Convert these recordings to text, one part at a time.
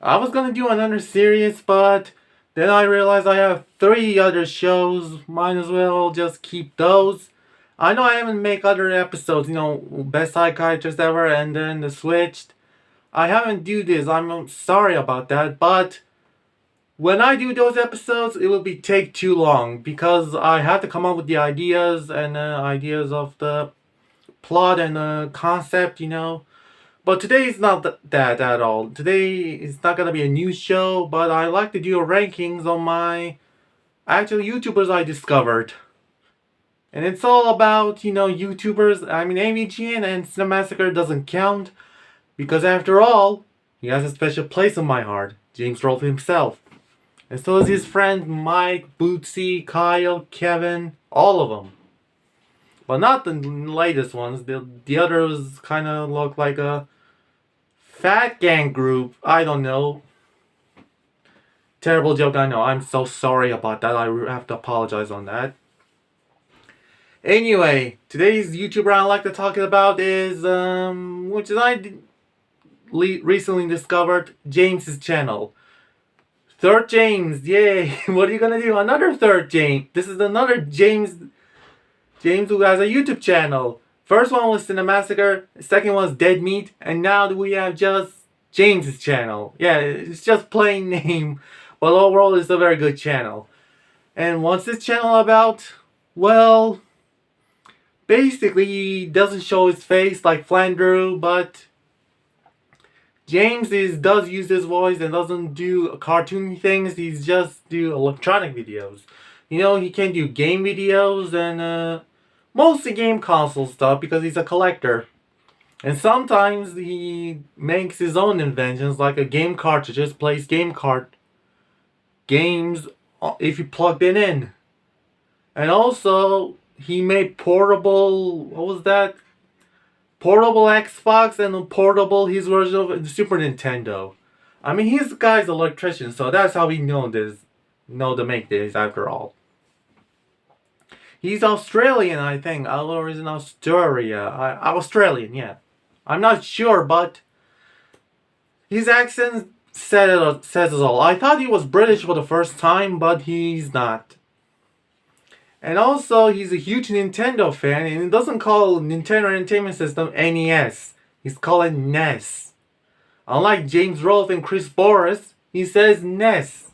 I was gonna do another series, but then I realized I have 3 other shows. Might as well just keep those. I know I haven't make other episodes, best psychiatrist ever, and then the switched. I haven't do this. I'm sorry about that, but when I do those episodes, it will be take too long because I have to come up with the ideas and ideas of the plot and concept. But today is not that at all. Today is not gonna be a news show, but I like to do rankings on my actual YouTubers I discovered. And it's all about, YouTubers. I mean, AVGN and Cinemassacre doesn't count because after all, he has a special place in my heart. James Rolfe himself. And so is his friends Mike, Bootsy, Kyle, Kevin, all of them. But not the latest ones. The others kind of look like a fat gang group. I don't know. Terrible joke, I know. I'm so sorry about that. I have to apologize on that. Anyway, today's YouTuber I like to talk about is, which I recently discovered, James's channel. Third James, yay! What are you gonna do? Another third James. This is another James who has a YouTube channel. First one was Cinemassacre, second one was Dead Meat, and now we have just James's channel. Yeah, it's just plain name, but overall it's a very good channel. And what's this channel about? Well, basically he doesn't show his face like Flandreau, but James does use his voice and doesn't do cartoony things. He's just do electronic videos. He can do game videos and mostly game console stuff because he's a collector. And sometimes he makes his own inventions like a game cartridge, plays games if you plugged it in. And also he made portable, what was that? Portable Xbox and a portable his version of the Super Nintendo. I mean, he's the guy's electrician, so that's how we know to make this after all. He's Australian, I think. Or is in Australia. Australian, yeah. I'm not sure, but his accent says it all. I thought he was British for the first time, but he's not. And also, he's a huge Nintendo fan, and he doesn't call Nintendo Entertainment System NES. He's calling NES. Unlike James Rolfe and Chris Boris, he says NES.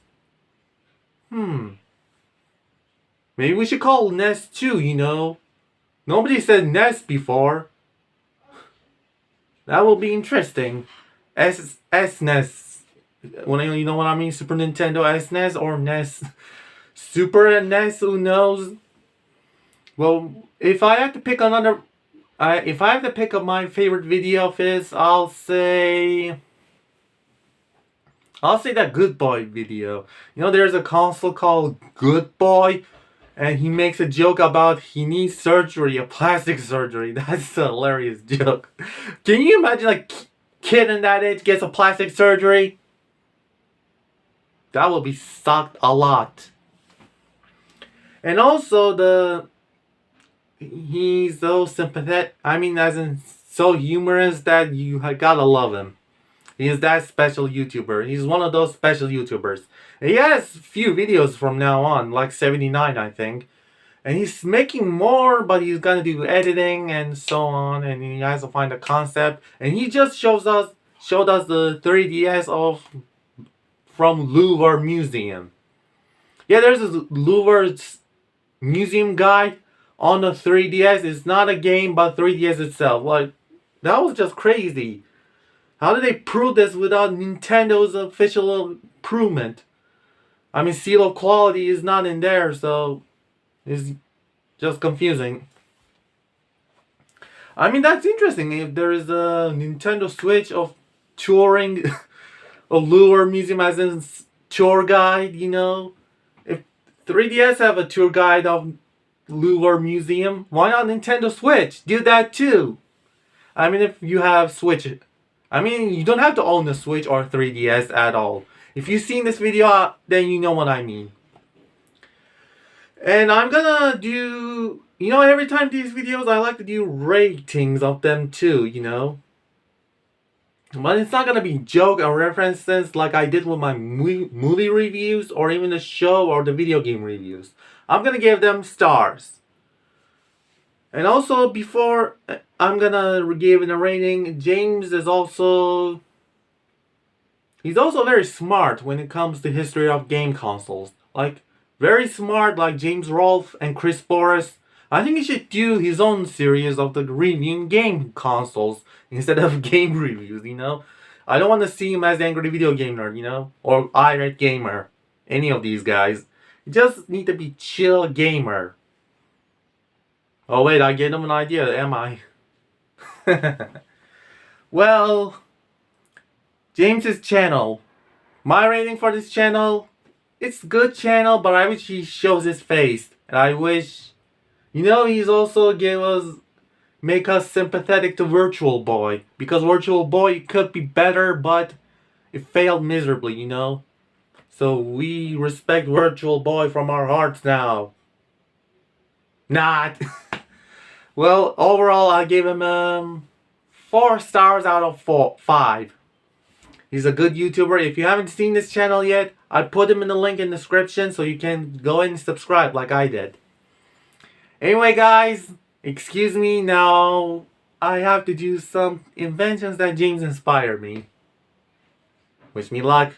Maybe we should call NES too, Nobody said NES before. That will be interesting. SNES. You know what I mean? Super Nintendo SNES or NES. Super and NES, who knows? Well, if I have to pick up my favorite video of his, I'll say that Good Boy video. There's a console called Good Boy, and he makes a joke about he needs surgery, a plastic surgery. That's a hilarious joke. Can you imagine a kid in that age gets a plastic surgery? That would be sucked a lot. And also he's so sympathetic. I mean, as in so humorous that you gotta love him. He's that special YouTuber. He's one of those special YouTubers. And he has few videos from now on, like 79, I think. And he's making more, but he's gonna do editing and so on. And he has to find a concept. And he just showed us the 3DS from Louvre Museum. Yeah, there's a Louvre Museum guide on the 3DS. It's not a game, but 3DS itself. Like, that was just crazy. How did they prove this without Nintendo's official improvement? I mean, seal of quality is not in there, so it's just confusing. I mean, that's interesting. If there is a Nintendo Switch of touring a Louvre Museum as in tour guide, If 3DS have a tour guide of Louvre Museum, why not Nintendo Switch? Do that too. I mean, if you have Switch, you don't have to own a Switch or 3DS at all. If you've seen this video, then you know what I mean. And I'm gonna do, every time these videos, I like to do ratings of them too, But it's not gonna be joke or references like I did with my movie reviews or even the show or the video game reviews. I'm gonna give them stars. And also, before I'm gonna give it a rating, James is also... He's also very smart when it comes to history of game consoles. Like, very smart like James Rolfe and Chris Boris. I think he should do his own series of the reviewing game consoles instead of game reviews, you know? I don't want to see him as Angry Video Game Nerd, you know? Or Irate Gamer. Any of these guys. You just need to be chill gamer. Oh wait, I gave him an idea, am I? Well, James's channel. My rating for this channel, it's a good channel, but I wish he shows his face. And I wish, you know, he's also make us sympathetic to Virtual Boy. Because Virtual Boy could be better, but it failed miserably, you know? So we respect Virtual Boy from our hearts now. Not. Well, overall, I gave him 4 stars out of 5. He's a good YouTuber. If you haven't seen this channel yet, I put him in the link in the description so you can go and subscribe like I did. Anyway, guys, excuse me, now I have to do some inventions that James inspired me. Wish me luck.